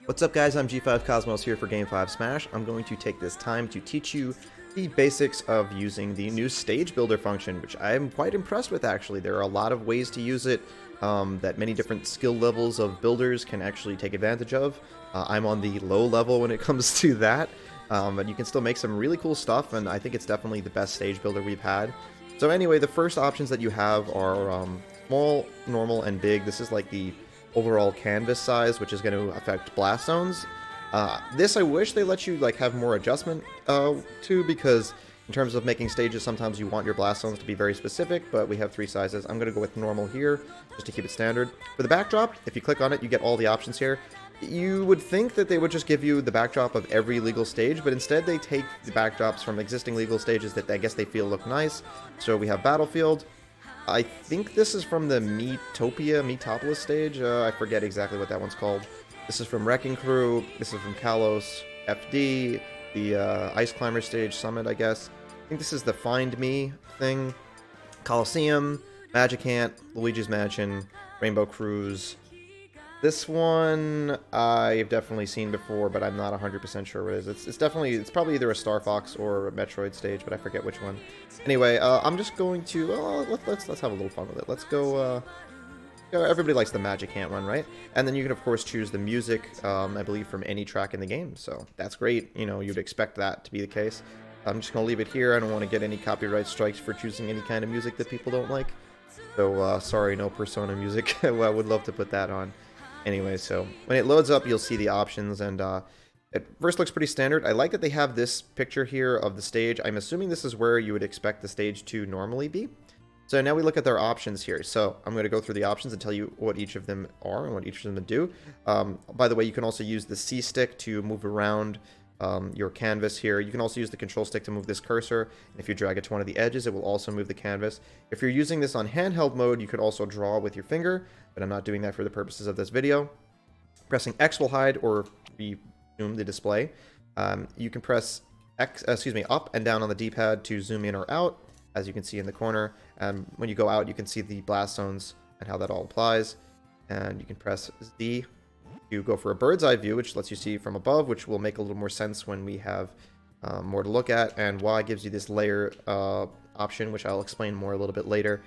What's up guys, I'm G5 Cosmos here for Game 5 Smash. I'm going to take this time to teach you the basics of using the new Stage Builder function, which I'm quite impressed with actually. There are a lot of ways to use it that many different skill levels of builders can actually take advantage of. I'm on the low level when it comes to that, but you can still make some really cool stuff, and I think it's definitely the best Stage Builder we've had. So anyway, the first options that you have are small, normal, and big. This is like the overall canvas size, which is going to affect blast zones. This I wish they let you like have more adjustment to, because in terms of making stages, sometimes you want your blast zones to be very specific, but we have three sizes. I'm going to go with normal here, just to keep it standard. For the backdrop, if you click on it, you get all the options here. You would think that they would just give you the backdrop of every legal stage, but instead they take the backdrops from existing legal stages that I guess they feel look nice. So we have Battlefield. I think this is from the Metopolis stage. I forget exactly what that one's called. This is from Wrecking Crew. This is from Kalos, FD, the Ice Climber stage, Summit, I guess. I think this is the Find Me thing. Coliseum, Magic Ant, Luigi's Mansion, Rainbow Cruise. This one I've definitely seen before, but I'm not 100% sure what it is. It's probably either a Star Fox or a Metroid stage, but I forget which one. Anyway, I'm just going to let's have a little fun with it. Let's go. Everybody likes the Magic Ant one, right? And then you can of course choose the music, I believe, from any track in the game. So that's great. You know, you'd expect that to be the case. I'm just gonna leave it here. I don't want to get any copyright strikes for choosing any kind of music that people don't like. So sorry, no Persona music. Well, I would love to put that on. Anyway, so when it loads up, you'll see the options, and it first looks pretty standard. I like that they have this picture here of the stage. I'm assuming this is where you would expect the stage to normally be. So now we look at their options here. So I'm going to go through the options and tell you what each of them are and what each of them do. By the way, you can also use the C stick to move around your canvas here. You can also use the control stick to move this cursor. And if you drag it to one of the edges, it will also move the canvas. If you're using this on handheld mode, you could also draw with your finger, but I'm not doing that for the purposes of this video. Pressing X will hide or resume the display. You can press up and down on the D-pad to zoom in or out, as you can see in the corner. And when you go out, you can see the blast zones and how that all applies. And you can press Z to go for a bird's eye view, which lets you see from above, which will make a little more sense when we have more to look at. And Y gives you this layer option, which I'll explain more a little bit later.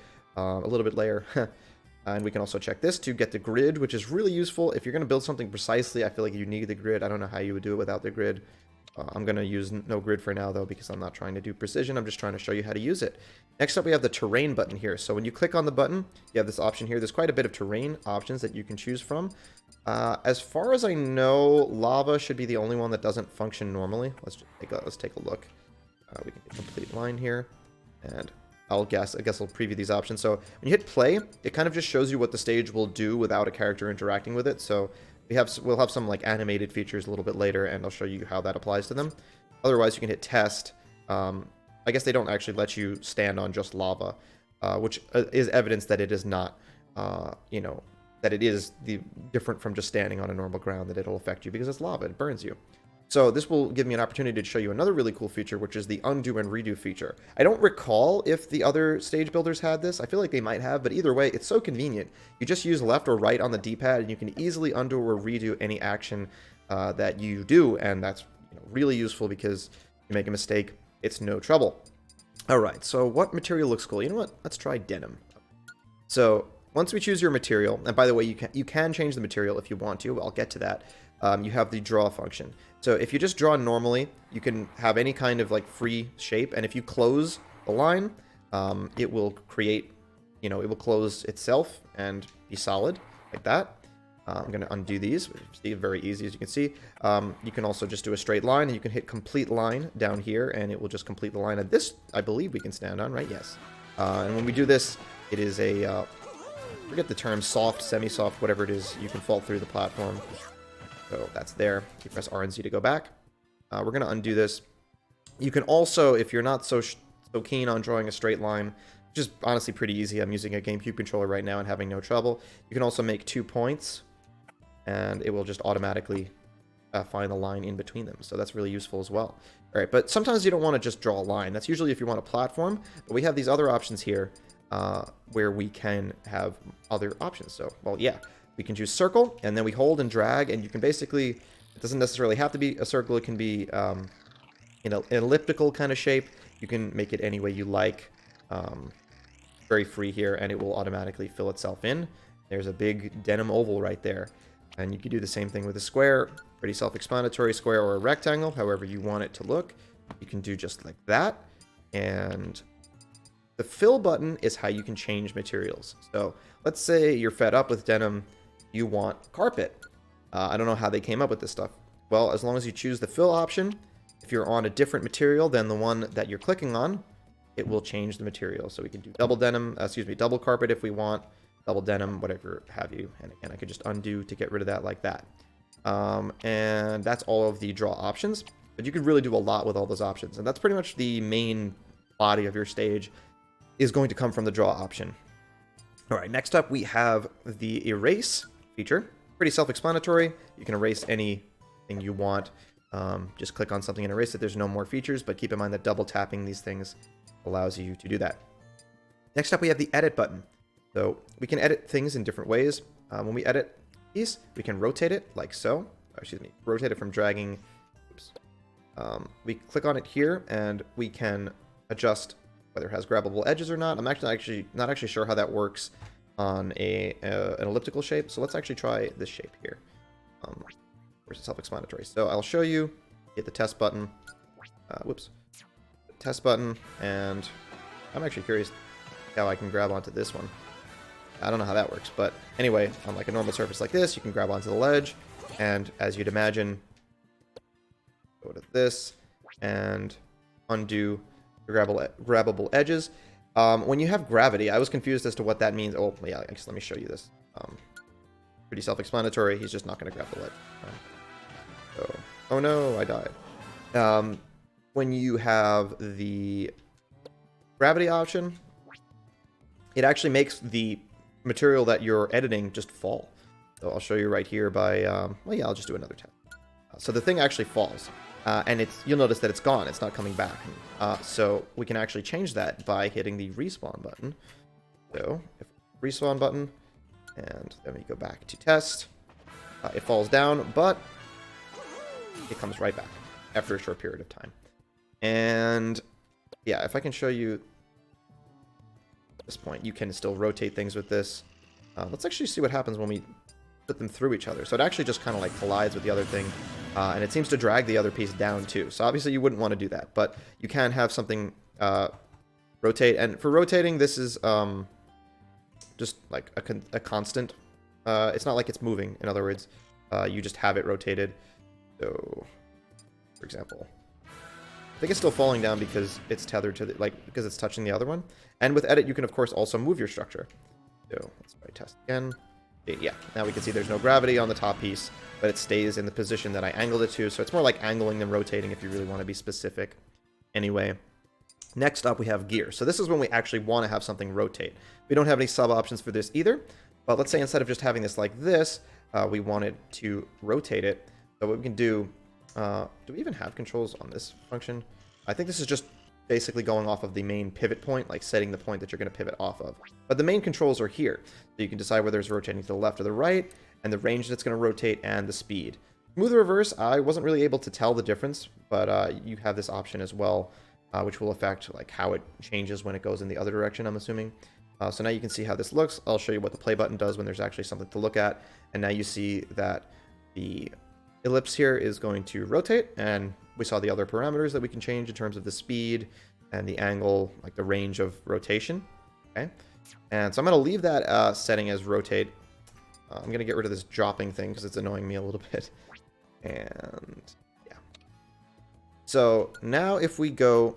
And we can also check this to get the grid, which is really useful. If you're going to build something precisely, I feel like you need the grid. I don't know how you would do it without the grid. I'm going to use no grid for now, though, because I'm not trying to do precision. I'm just trying to show you how to use it. Next up, we have the terrain button here. So when you click on the button, you have this option here. There's quite a bit of terrain options that you can choose from. As far as I know, lava should be the only one that doesn't function normally. Let's take a look. We can get a complete line here, and I guess I'll preview these options. So when you hit play, it kind of just shows you what the stage will do without a character interacting with it. So we'll have some like animated features a little bit later, and I'll show you how that applies to them. Otherwise, you can hit test. I guess they don't actually let you stand on just lava, which is evidence that it is not, that it is different from just standing on a normal ground, that it'll affect you because it's lava, it burns you. So this will give me an opportunity to show you another really cool feature, which is the undo and redo feature. I don't recall if the other stage builders had this. I feel like they might have, but either way, it's so convenient. You just use left or right on the D-pad, and you can easily undo or redo any action that you do, and that's really useful because you make a mistake, it's no trouble. All right, so what material looks cool? You know what? Let's try denim. So once we choose your material, and by the way, you can change the material if you want to. I'll get to that. You have the draw function. So if you just draw normally, you can have any kind of like free shape, and if you close the line, it will create, it will close itself and be solid like that. I'm going to undo these. See, very easy, as you can see. You can also just do a straight line, and you can hit complete line down here, and it will just complete the line. And this, I believe, we can stand on, right? Yes. And when we do this, it is a, forget the term, soft, semi-soft, whatever it is, you can fall through the platform. So that's there. You press R and Z to go back. We're going to undo this. You can also, if you're not so keen on drawing a straight line, which is honestly pretty easy. I'm using a GameCube controller right now and having no trouble. You can also make 2 points, and it will just automatically find the line in between them. So that's really useful as well. All right, but sometimes you don't want to just draw a line. That's usually if you want a platform. But we have these other options here where we can have other options. So, well, yeah. we can choose circle, and then we hold and drag, and you can basically, it doesn't necessarily have to be a circle, it can be an elliptical kind of shape. You can make it any way you like. Very free here, and it will automatically fill itself in. There's a big denim oval right there. And you can do the same thing with a square. Pretty self-explanatory, square or a rectangle, however you want it to look. You can do just like that. And the fill button is how you can change materials. So let's say you're fed up with denim, you want carpet. I don't know how they came up with this stuff. Well, as long as you choose the fill option, if you're on a different material than the one that you're clicking on, it will change the material. So we can do double denim, double carpet if we want, double denim, whatever have you. And again, I could just undo to get rid of that like that. And that's all of the draw options. But you could really do a lot with all those options. And that's pretty much the main body of your stage is going to come from the draw option. All right, next up we have the erase feature. Pretty self-explanatory. You can erase anything you want. Just click on something and erase it. There's no more features, but keep in mind that double tapping these things allows you to do that. Next up, we have the edit button. So we can edit things in different ways. When we edit these, we can rotate it like so. Rotate it from dragging. Oops. We click on it here, and we can adjust whether it has grabbable edges or not. I'm actually not sure how that works on an elliptical shape. So let's actually try this shape here. Where's the self-explanatory? So I'll show you. Hit the test button. Test button, and I'm actually curious how I can grab onto this one. I don't know how that works, but anyway, on like a normal surface like this, you can grab onto the ledge, and as you'd imagine, go to this and undo the grabbable edges. When you have gravity, I was confused as to what that means. Oh yeah, I guess let me show you this. Pretty self-explanatory. He's just not going to grab the ledge. Oh no, I died. When you have the gravity option, it actually makes the material that you're editing just fall. So I'll show you right here by, well, yeah, I'll just do another tap. So the thing actually falls, and you'll notice that it's gone. It's not coming back. So we can actually change that by hitting the respawn button. So if respawn button, and then we go back to test. It falls down, but it comes right back after a short period of time. And yeah, if I can show you at this point, you can still rotate things with this. Let's actually see what happens when we put them through each other. So it actually just kind of like collides with the other thing, and it seems to drag the other piece down too. So obviously you wouldn't want to do that, but you can have something rotate. And for rotating, this is just like a constant. It's not like it's moving. In other words, you just have it rotated. So, for example, I think it's still falling down because it's tethered to because it's touching the other one. And with edit, you can of course also move your structure. So let's try test again. Yeah, now we can see there's no gravity on the top piece, but it stays in the position that I angled it to. So it's more like angling than rotating if you really want to be specific. Anyway, next up we have gear. So this is when we actually want to have something rotate. We don't have any sub options for this either, but let's say instead of just having this like this, we wanted to rotate it. So what we can do, do we even have controls on this function? I think this is just basically going off of the main pivot point, like setting the point that you're going to pivot off of. But the main controls are here. So you can decide whether it's rotating to the left or the right, and the range that it's going to rotate, and the speed. Smooth reverse, I wasn't really able to tell the difference, but you have this option as well, which will affect like how it changes when it goes in the other direction, I'm assuming. So now you can see how this looks. I'll show you what the play button does when there's actually something to look at. And now you see that the ellipse here is going to rotate, and we saw the other parameters that we can change in terms of the speed and the angle, like the range of rotation. Okay, and so I'm going to leave that setting as rotate. I'm going to get rid of this dropping thing because it's annoying me a little bit. And yeah. So now if we go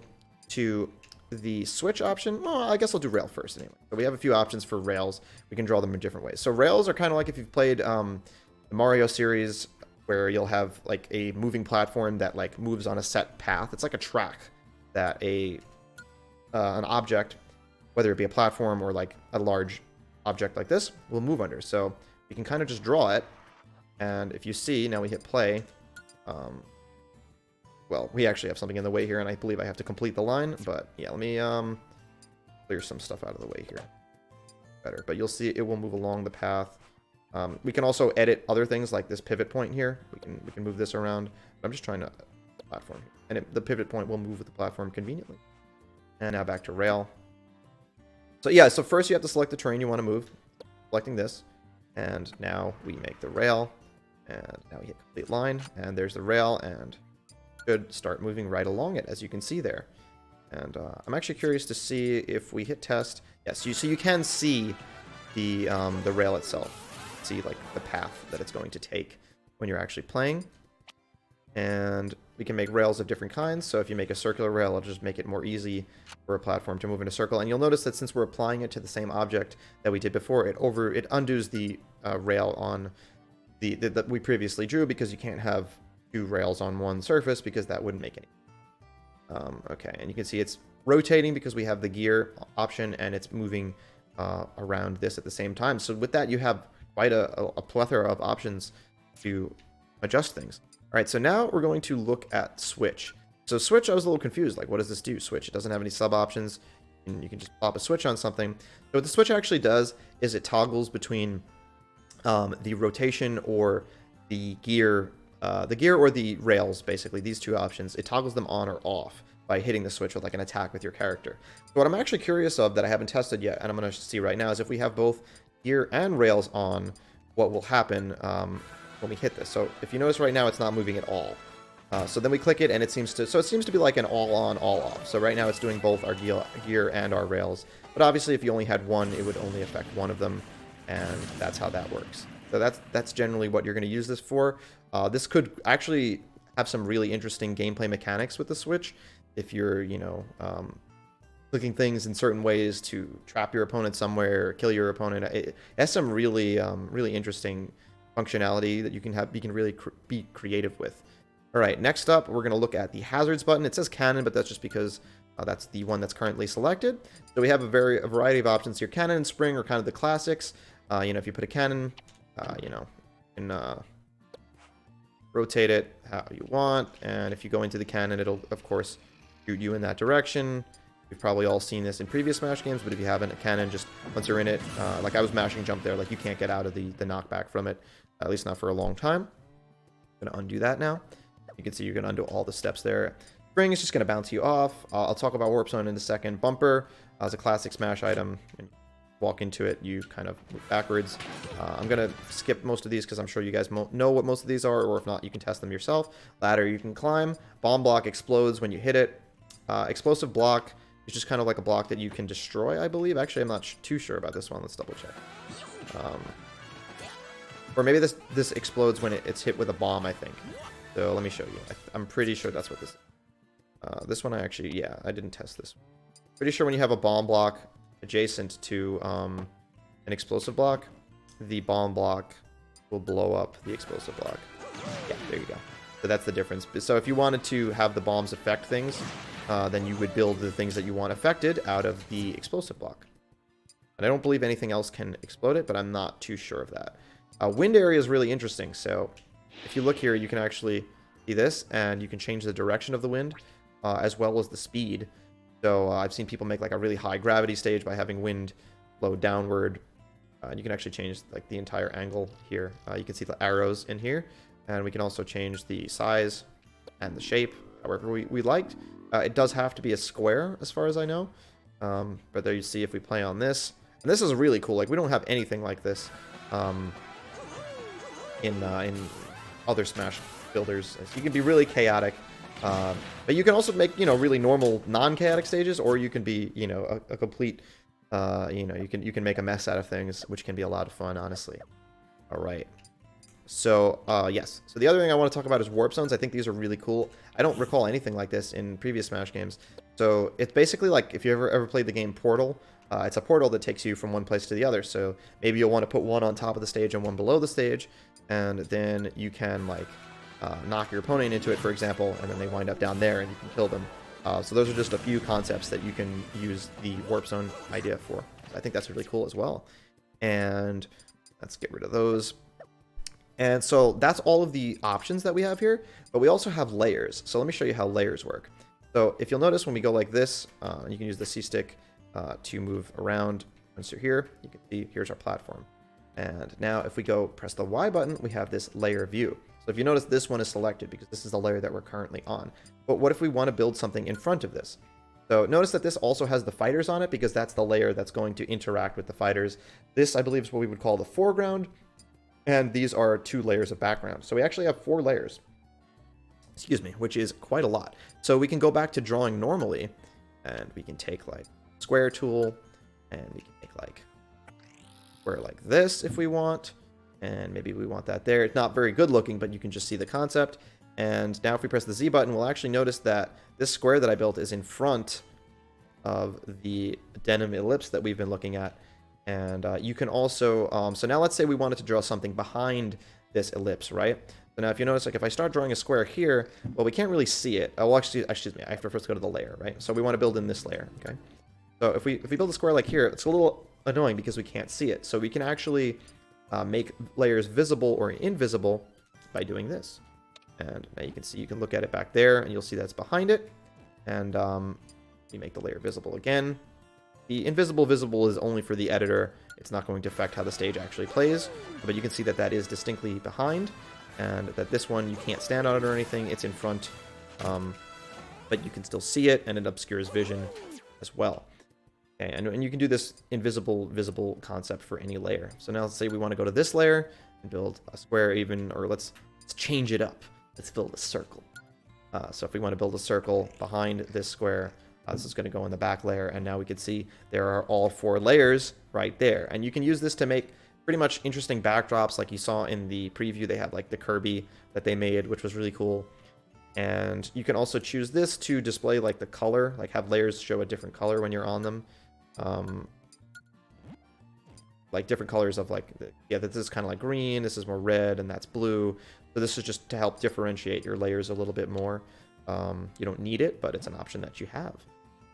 to the switch option, well, I guess I'll do rail first anyway. So we have a few options for rails. We can draw them in different ways. So rails are kind of like if you've played the Mario series, where you'll have like a moving platform that like moves on a set path. It's like a track that an object, whether it be a platform or like a large object like this, will move under. So we can kind of just draw it. And if you see, now we hit play. Well, we actually have something in the way here, and I believe I have to complete the line. But yeah, let me clear some stuff out of the way here. Better. But you'll see it will move along the path. We can also edit other things like this pivot point here. We can move this around. I'm just trying to platform here. And the pivot point will move with the platform conveniently. And now back to rail. So yeah, so first you have to select the terrain you want to move. Selecting this. And now we make the rail. And now we hit complete line. And there's the rail. And should start moving right along it, as you can see there. And I'm actually curious to see if we hit test. Yes, so you can see the rail itself. See like the path that it's going to take when you're actually playing. And we can make rails of different kinds. So if you make a circular rail, it'll just make it more easy for a platform to move in a circle. And you'll notice that since we're applying it to the same object that we did before, it undoes the rail on that we previously drew, because you can't have two rails on one surface, because that wouldn't make any. Okay, and you can see it's rotating because we have the gear option, and it's moving around this at the same time. So with that, you have quite a plethora of options to adjust things. All right, so now we're going to look at switch. So switch, I was a little confused. Like, what does this do? Switch, it doesn't have any sub options. And you can just pop a switch on something. So what the switch actually does is it toggles between the rotation or the gear or the rails, basically, these two options. It toggles them on or off by hitting the switch with like an attack with your character. So what I'm actually curious of that I haven't tested yet, and I'm going to see right now, is if we have both gear and rails on, what will happen when we hit this. So if you notice right now, it's not moving at all. So then we click it, and it seems to be like an all on, all off. So right now it's doing both our gear and our rails. But obviously, if you only had one, it would only affect one of them, and that's how that works. So that's generally what you're going to use this for. This could actually have some really interesting gameplay mechanics with the switch. If you're, clicking things in certain ways to trap your opponent somewhere, or kill your opponent, it has some really, really interesting functionality that you can really be creative with. All right, next up, we're going to look at the hazards button. It says cannon, but that's just because that's the one that's currently selected. So we have a variety of options here. Cannon and spring are kind of the classics. If you put a cannon, you can rotate it how you want, and if you go into the cannon, it'll of course shoot you in that direction. You've probably all seen this in previous Smash games, but if you haven't, a cannon, just once you're in it, like I was mashing jump there, like you can't get out of the knockback from it, at least not for a long time. I'm gonna undo that now. You can see you can undo all the steps there. Spring is just gonna bounce you off. I'll talk about Warp Zone in a second. Bumper is a classic Smash item. When you walk into it, you kind of move backwards. I'm gonna skip most of these because I'm sure you guys know what most of these are, or if not, you can test them yourself. Ladder you can climb. Bomb block explodes when you hit it. Explosive block is just kind of like a block that you can destroy, I believe. Actually, I'm not too sure about this one. Let's double check. Or maybe this explodes when it's hit with a bomb, I think. So let me show you. I'm pretty sure that's what this is. This one I didn't test this one. Pretty sure when you have a bomb block adjacent to an explosive block, the bomb block will blow up the explosive block. Yeah, there you go. So that's the difference. So if you wanted to have the bombs affect things, then you would build the things that you want affected out of the explosive block. And I don't believe anything else can explode it, but I'm not too sure of that. Wind area is really interesting. So if you look here, you can actually see this, and you can change the direction of the wind, as well as the speed. So I've seen people make like a really high gravity stage by having wind flow downward. You can actually change like the entire angle here. You can see the arrows in here, and we can also change the size and the shape however we liked. It does have to be a square as far as I know, but there you see if we play on this, and this is really cool. Like we don't have anything like this in other Smash builders. You can be really chaotic, but you can also make really normal non-chaotic stages, or you can be a complete you can make a mess out of things, which can be a lot of fun, honestly. All right. So, yes. So the other thing I want to talk about is warp zones. I think these are really cool. I don't recall anything like this in previous Smash games. So it's basically like if you ever played the game Portal, it's a portal that takes you from one place to the other. So maybe you'll want to put one on top of the stage and one below the stage, and then you can like knock your opponent into it, for example, and then they wind up down there and you can kill them. So those are just a few concepts that you can use the warp zone idea for. So I think that's really cool as well. And let's get rid of those. And so that's all of the options that we have here, but we also have layers. So let me show you how layers work. So if you'll notice when we go like this, you can use the C stick to move around. Once you're here, you can see here's our platform. And now if we go press the Y button, we have this layer view. So if you notice, this one is selected because this is the layer that we're currently on. But what if we want to build something in front of this? So notice that this also has the fighters on it because that's the layer that's going to interact with the fighters. This, I believe, is what we would call the foreground. And these are 2 layers of background. So we actually have 4 layers, excuse me, which is quite a lot. So we can go back to drawing normally, and we can take like square tool, and we can make like square like this if we want. And maybe we want that there. It's not very good looking, but you can just see the concept. And now if we press the Z button, we'll actually notice that this square that I built is in front of the denim ellipse that we've been looking at. And you can also, so now let's say we wanted to draw something behind this ellipse, right? So now if you notice, like if I start drawing a square here, well, we can't really see it. Oh, well, actually, excuse me, I have to first go to the layer, right? So we want to build in this layer, okay? So if we build a square like here, it's a little annoying because we can't see it. So we can actually make layers visible or invisible by doing this. And now you can see, you can look at it back there and you'll see that's behind it. And you make the layer visible again. The invisible visible is only for the editor. It's not going to affect how the stage actually plays, but you can see that that is distinctly behind, and that this one, you can't stand on it or anything. It's in front, but you can still see it, and it obscures vision as well. Okay, and you can do this invisible, visible concept for any layer. So now let's say we want to go to this layer and build a square even, or let's change it up. Let's build a circle. So if we want to build a circle behind this square, this is going to go in the back layer, and now we can see there are all 4 layers right there. And you can use this to make pretty much interesting backdrops like you saw in the preview. They had like the Kirby that they made, which was really cool. And you can also choose this to display like the color, like have layers show a different color when you're on them. Like different colors of like, yeah, this is kind of like green, this is more red, and that's blue. So this is just to help differentiate your layers a little bit more. You don't need it, but it's an option that you have.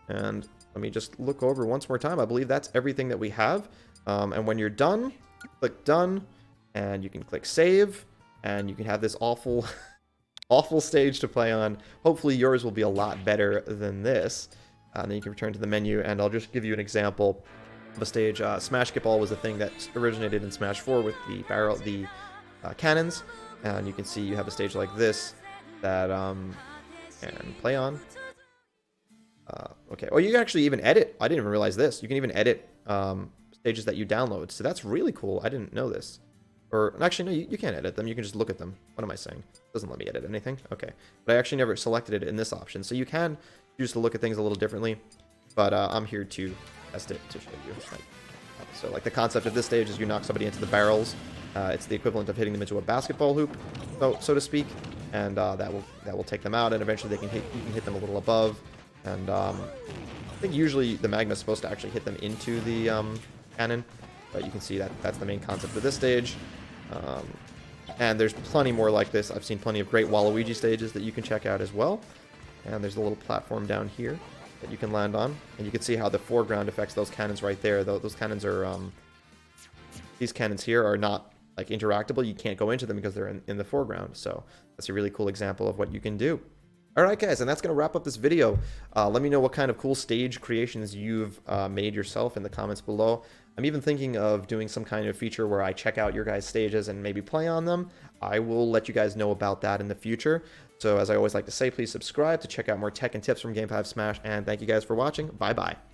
And let me just look over once more time. I believe that's everything that we have. And when you're done, click done, and you can click save, and you can have this awful, awful stage to play on. Hopefully yours will be a lot better than this. And then you can return to the menu, and I'll just give you an example of a stage. Smash Skip All was a thing that originated in Smash 4 with the cannons, and you can see you have a stage like this that and play on. Okay. Oh, you can actually even edit. I didn't even realize this. You can even edit stages that you download. So that's really cool. I didn't know this. Or actually, no, you can't edit them. You can just look at them. What am I saying? It doesn't let me edit anything. Okay. But I actually never selected it in this option. So you can choose to look at things a little differently. But I'm here to test it to show you. Right. So like the concept of this stage is you knock somebody into the barrels. It's the equivalent of hitting them into a basketball hoop, so to speak. And that will take them out, and eventually you can hit them a little above. And I think usually the magma is supposed to actually hit them into the cannon, but you can see that that's the main concept of this stage. And there's plenty more like this. I've seen plenty of great Waluigi stages that you can check out as well. And there's a little platform down here that you can land on, and you can see how the foreground affects those cannons right there. Those cannons are these cannons here are not like interactable. You can't go into them because they're in the foreground. So that's a really cool example of what you can do. All right, guys, and that's going to wrap up this video. Let me know what kind of cool stage creations you've made yourself in the comments below. I'm even thinking of doing some kind of feature where I check out your guys' stages and maybe play on them. I will let you guys know about that in the future. So as I always like to say, please subscribe to check out more tech and tips from Game 5 Smash, and thank you guys for watching. Bye-bye.